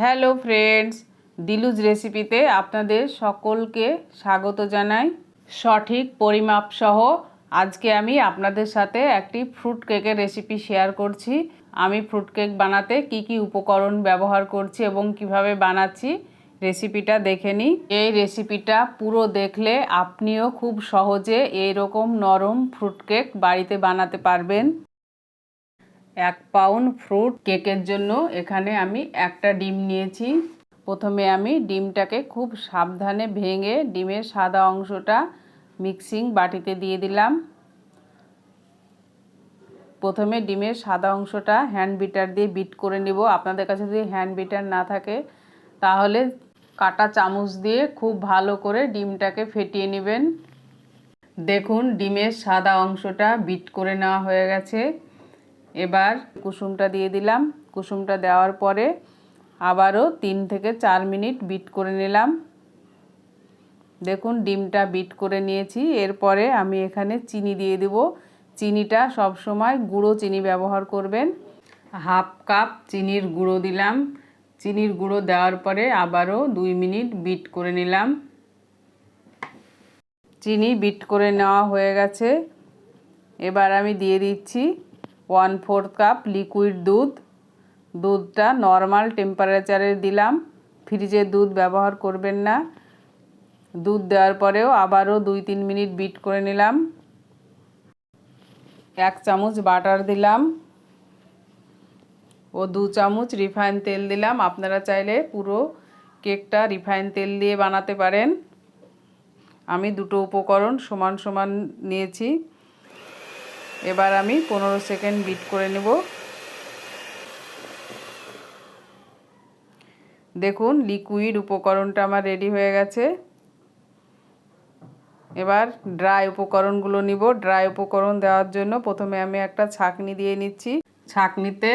Hello friends, দিলুজ রেসিপিতে আপনাদের সকলকে স্বাগত জানাই। সঠিক পরিমাপ সহ আজকে আমি আপনাদের সাথে একটি ফ্রুট কেকের রেসিপি শেয়ার করছি। আমি ফ্রুট কেক বানাতে কি কি উপকরণ ব্যবহার করছি এবং কিভাবে বানাচ্ছি রেসিপিটা দেখে নিই। এই রেসিপিটা পুরো দেখলে আপনিও খুব সহজে এইরকম নরম ফ্রুট কেক বাড়িতে বানাতে পারবেন। 1 পাউন্ড ফ্রুট কেকের জন্য এখানে আমি একটা ডিম নিয়েছি। প্রথমে আমি ডিমটাকে খুব সাবধানে ভেঙে ডিমের সাদা অংশটা মিক্সিং বাটিতে দিয়ে দিলাম। প্রথমে ডিমের সাদা অংশটা হ্যান্ড বিটার দিয়ে বিট করে নেব। আপনাদের কাছে যদি হ্যান্ড বিটার না থাকে তাহলে কাঁটা চামচ দিয়ে খুব ভালো করে ডিমটাকে ফেটিয়ে নেবেন। দেখুন ডিমের সাদা অংশটা বিট করে নেওয়া হয়ে গেছে। এবার কুসুমটা দিয়ে দিলাম। কুসুমটা দেওয়ার পরে আবারও 3 থেকে 4 মিনিট বিট করে নিলাম। দেখুন ডিমটা বিট করে নিয়েছি। এরপরে আমি এখানে চিনি দিয়ে দেব। চিনিটা সব সময় গুঁড়ো চিনি ব্যবহার করবেন। 1/2 কাপ চিনির গুঁড়ো দিলাম। চিনির গুঁড়ো দেওয়ার পরে আবারও 2 মিনিট বিট করে নিলাম। চিনি বিট করে নেওয়া হয়ে গেছে। এবার আমি দিয়ে দিচ্ছি 1/4 কাপ লিকুইড দুধ। দুধটা নর্মাল টেম্পারেচারে দিলাম, ফ্রিজের দুধ ব্যবহার করবেন না। দুধ দেওয়ার পরেও আবারও 2-3 মিনিট বিট করে নিলাম। 1 চামচ বাটার দিলাম ও 2 চামচ রিফাইন তেল দিলাম। আপনারা চাইলে পুরো কেকটা রিফাইন তেল দিয়ে বানাতে পারেন। আমি দুটো উপকরণ সমান সমান নিয়েছি। এবার আমি 15 সেকেন্ড বিট করে নেব। দেখুন লিকুইড উপকরণটা আমার রেডি হয়ে গেছে। এবার ড্রাই উপকরণগুলো নিব। ড্রাই উপকরণ দেওয়ার জন্য প্রথমে আমি একটা ছাঁকনি দিয়ে নিচ্ছি। ছাঁকনিতে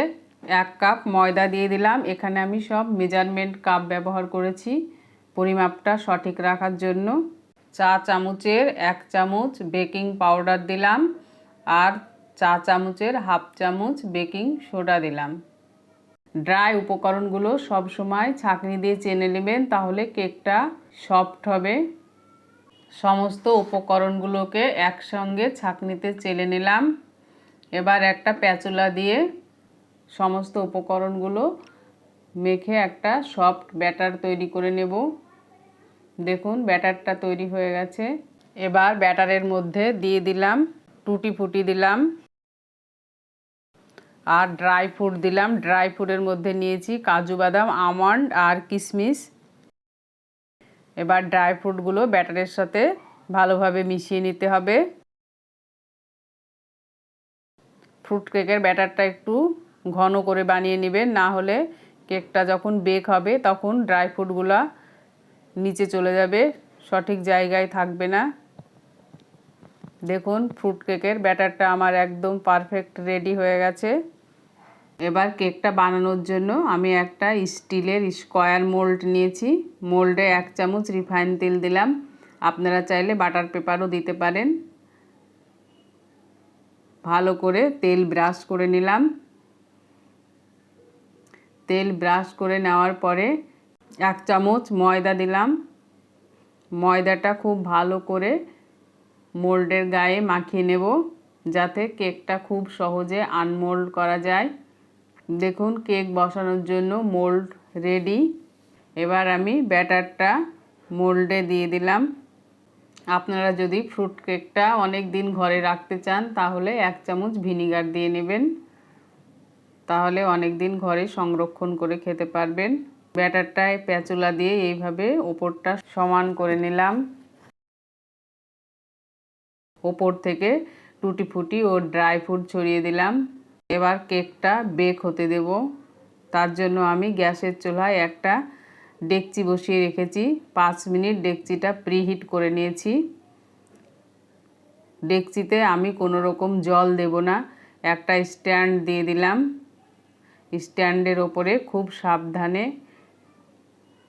1 কাপ ময়দা দিয়ে দিলাম। এখানে আমি সব মেজারমেন্ট কাপ ব্যবহার করেছি পরিমাপটা সঠিক রাখার জন্য। চা চামচের 1 চামচ বেকিং পাউডার দিলাম আর চা চামচের 1/2 চামচ বেকিং সোডা দিলাম। ড্রাই উপকরণগুলো সব সময় ছাঁকনি দিয়ে চেনে নেবেন, তাহলে কেকটা সফট হবে। সমস্ত উপকরণগুলোকে একসঙ্গে ছাঁকনিতে চেলে নিলাম। এবার একটা প্যাচুলা দিয়ে সমস্ত উপকরণগুলো মেখে একটা সফট ব্যাটার তৈরি করে নেব। দেখুন ব্যাটারটা তৈরি হয়ে গেছে। এবার ব্যাটারের মধ্যে দিয়ে দিলাম টুটি ফুটি দিলাম আর ড্রাই ফ্রুট দিলাম। ড্রাই ফ্রুটের মধ্যে নিয়েছি কাজু বাদাম, আমন্ড আর কিশমিশ। এবার ড্রাই ফ্রুটগুলো ব্যাটারের সাথে ভালোভাবে মিশিয়ে নিতে হবে। ফ্রুট কেকের ব্যাটারটা একটু ঘন করে বানিয়ে নেবেন, না হলে কেকটা যখন বেক হবে তখন ড্রাই ফ্রুটগুলো নিচে চলে যাবে, সঠিক জায়গায় থাকবে না। দেখুন ফ্রুট কেকের ব্যাটারটা আমার একদম পারফেক্ট রেডি হয়ে গেছে। এবার কেকটা বানানোর জন্য আমি একটা স্টিলের স্কোয়ার মোল্ড নিয়েছি। মোল্ডে 1 চামচ রিফাইন তেল দিলাম। আপনারা চাইলে বাটার পেপারও দিতে পারেন। ভালো করে তেল ব্রাশ করে নিলাম। তেল ব্রাশ করে নেওয়ার পরে 1 চামচ ময়দা দিলাম। ময়দাটা খুব ভালো করে মোল্ডের গায়ে মাখিয়ে নেব, যাতে কেকটা খুব সহজে আনমোল্ড করা যায়। দেখুন কেক বসানোর জন্য মোল্ড রেডি। এবার আমি ব্যাটারটা মোল্ডে দিয়ে দিলাম। আপনারা যদি ফ্রুট কেকটা অনেক দিন ঘরে রাখতে চান তাহলে 1 চামচ ভিনিগার দিয়ে নেবেন, তাহলে অনেক দিন ঘরে সংরক্ষণ করে খেতে পারবেন। ব্যাটারটায় প্যাচুলা দিয়ে এইভাবে ওপরটা সমান করে নিলাম। ওপর থেকে টুটি ফুটি ও ড্রাই ফ্রুট ছড়িয়ে দিলাম। এবার কেকটা বেক হতে দেব। তার জন্য আমি গ্যাসের চুলায় একটা ডেকচি বসিয়ে রেখেছি। 5 মিনিট ডেকচিটা প্রিহিট করে নিয়েছি। ডেকচিতে আমি কোনো রকম জল দেব না। একটা স্ট্যান্ড দিয়ে দিলাম। স্ট্যান্ডের ওপরে খুব সাবধানে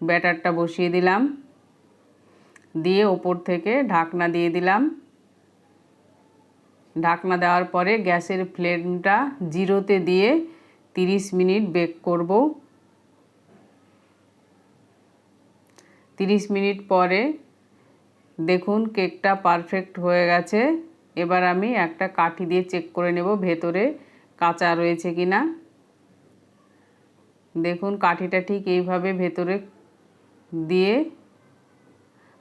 ব্যাটারটা বসিয়ে দিলাম, দিয়ে ওপর থেকে ঢাকনা দিয়ে দিলাম। ঢাকনা দেওয়ার পরে গ্যাসের ফ্লেমটা 0-তে দিয়ে 30 মিনিট বেক করব। 30 মিনিট পরে দেখুন কেকটা পারফেক্ট হয়ে গেছে। এবার আমি একটা কাঠি দিয়ে চেক করে নেব ভেতরে কাঁচা রয়েছে কিনা। দেখুন কাঠিটা ঠিক এইভাবে ভেতরে দিয়ে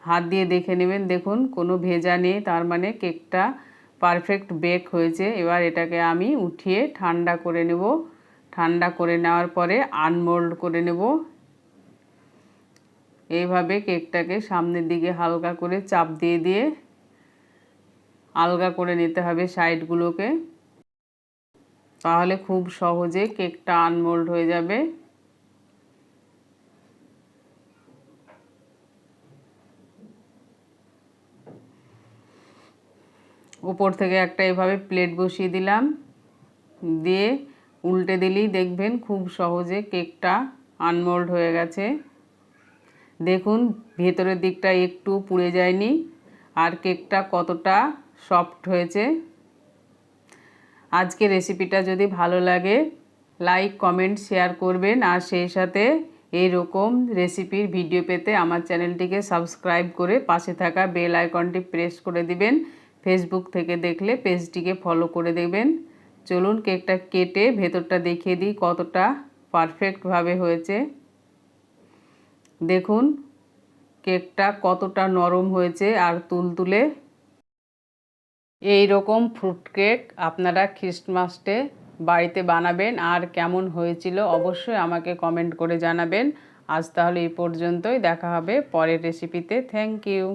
হাত দিয়ে দেখে নেবেন। দেখুন কোনো ভেজা নেই, তার মানে কেকটা পারফেক্ট বেক হয়েছে। এবার এটাকে আমি উঠিয়ে ঠান্ডা করে নেব। ঠান্ডা করে নেওয়ার পরে আনমোল্ড করে নেব। এইভাবে কেকটাকে সামনের দিকে হালকা করে চাপ দিয়ে দিয়ে আলগা করে নিতে হবে সাইডগুলোকে, তাহলে খুব সহজে কেকটা আনমোল্ড হয়ে যাবে। উপর থেকে একটা এভাবে প্লেট বসিয়ে দিলাম, দিয়ে উল্টে দিলেই দেখবেন খুব সহজে কেকটা আনমোল্ড হয়ে গেছে। দেখুন ভেতরের দিকটা একটু পুড়ে যায়নি, আর কেকটা কতটা সফট হয়েছে। আজকের রেসিপিটা যদি ভালো লাগে লাইক কমেন্ট শেয়ার করবেন, আর সেই সাথে এইরকম রেসিপির ভিডিও পেতে আমার চ্যানেলটিকে সাবস্ক্রাইব করে পাশে থাকা বেল আইকনটি প্রেস করে দিবেন। ফেসবুক থেকে দেখলে পেজটিকে ফলো করে দেবেন। চলুন কেকটা কেটে ভেতরটা দেখিয়ে দিই কতটা পারফেক্টভাবে হয়েছে। দেখুন কেকটা কতটা নরম হয়েছে আর তুলতুলে। এই রকম ফ্রুট কেক আপনারা ক্রিসমাসে বাড়িতে বানাবেন, আর কেমন হয়েছিল অবশ্যই আমাকে কমেন্ট করে জানাবেন। আজ তাহলে এই পর্যন্তই, দেখা হবে পরের রেসিপিতে। Thank you.